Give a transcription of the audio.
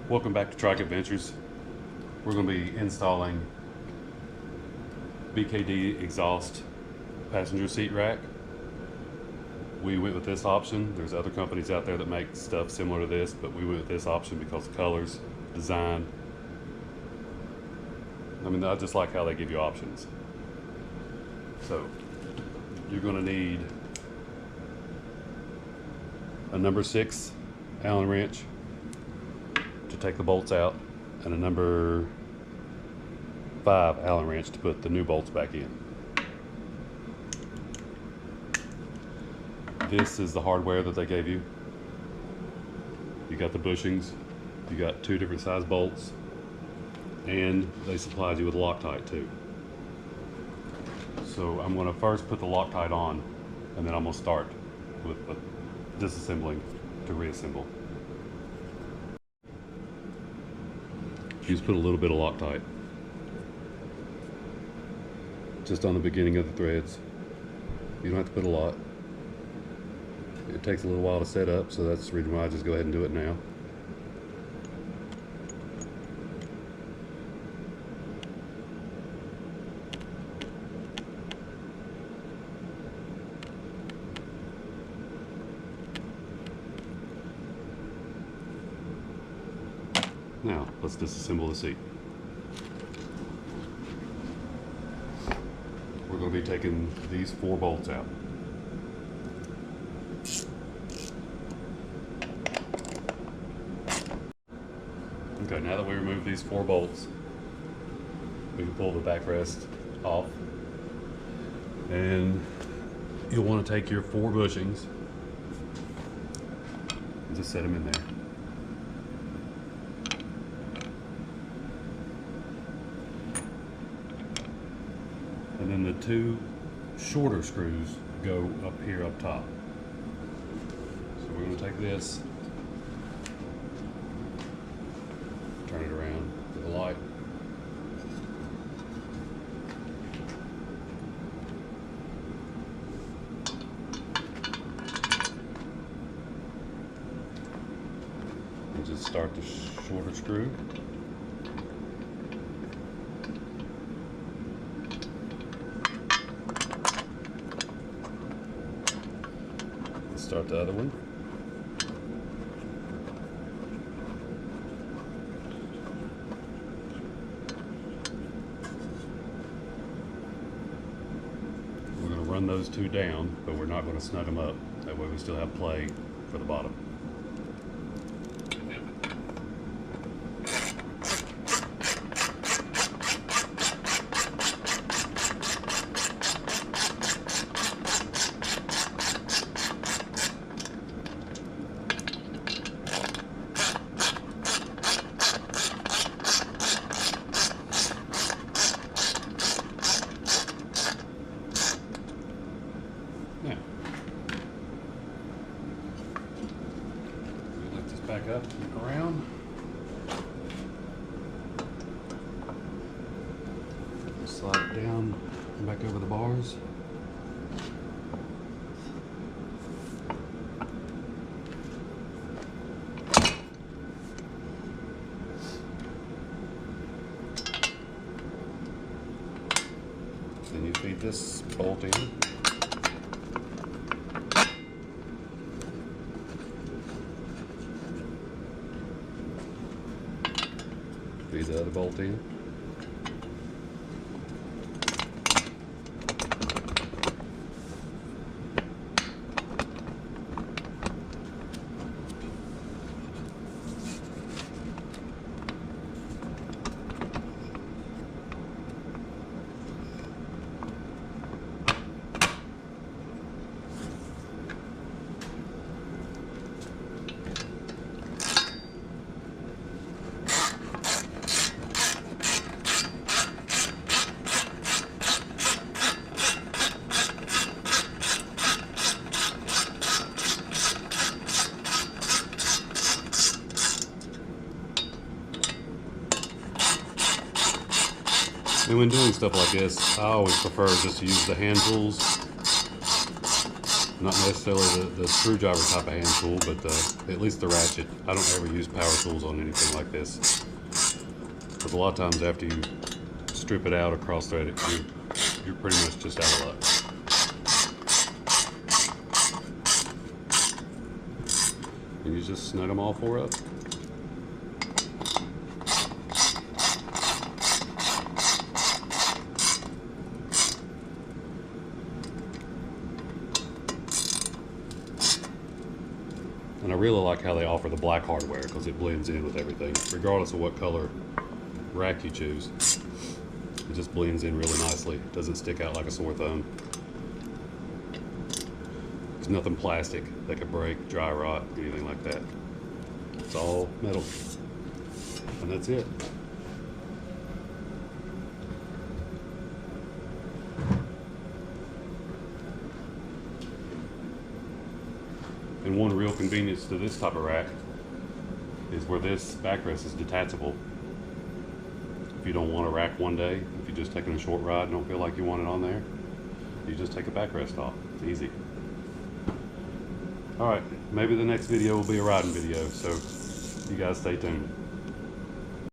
Welcome back to Trike Adventures. We're going to be installing BKD exhaust passenger seat rack. We went with this option. There's other companies out there that make stuff similar to this, but we went with this option because of colors, design. I mean, I just like how they give you options. So you're going to need a number 6 Allen wrench to take the bolts out, and a number 5 Allen wrench to put the new bolts back in. This is the hardware that they gave you. You got the bushings, you got 2 different size bolts, and they supplied you with Loctite too. So I'm going to first put the Loctite on, and then I'm going to start with disassembling to reassemble. You just put a little bit of Loctite just on the beginning of the threads. You don't have to put a lot. It takes a little while to set up, so that's the reason why I just go ahead and do it now. Now, let's disassemble the seat. We're going to be taking these 4 bolts out. Okay, now that we remove these 4 bolts, we can pull the backrest off. And you'll want to take your 4 bushings and just set them in there. And then the 2 shorter screws go up here up top. So we're going to take this, turn it around to the light. And just start the shorter screw. Start the other one. We're going to run those 2 down, but we're not going to snug them up. That way we still have play for the bottom. Now, we lift this back up and around. Slide it down and back over the bars. Then you feed this bolt in. Feed the other bolt in. And when doing stuff like this, I always prefer just to use the hand tools, Not necessarily the screwdriver type of hand tool, but at least the ratchet. I don't ever use power tools on anything like this. Because a lot of times after you strip it out or cross thread it, you're pretty much just out of luck. And you just snug them all four up. And I really like how they offer the black hardware because it blends in with everything, regardless of what color rack you choose. It just blends in really nicely. It doesn't stick out like a sore thumb. There's nothing plastic that could break, dry rot, anything like that. It's all metal. And that's it. And one real convenience to this type of rack is where this backrest is detachable. If you don't want a rack one day, if you're just taking a short ride and don't feel like you want it on there, you just take a backrest off. It's easy. Alright, maybe the next video will be a riding video, so you guys stay tuned.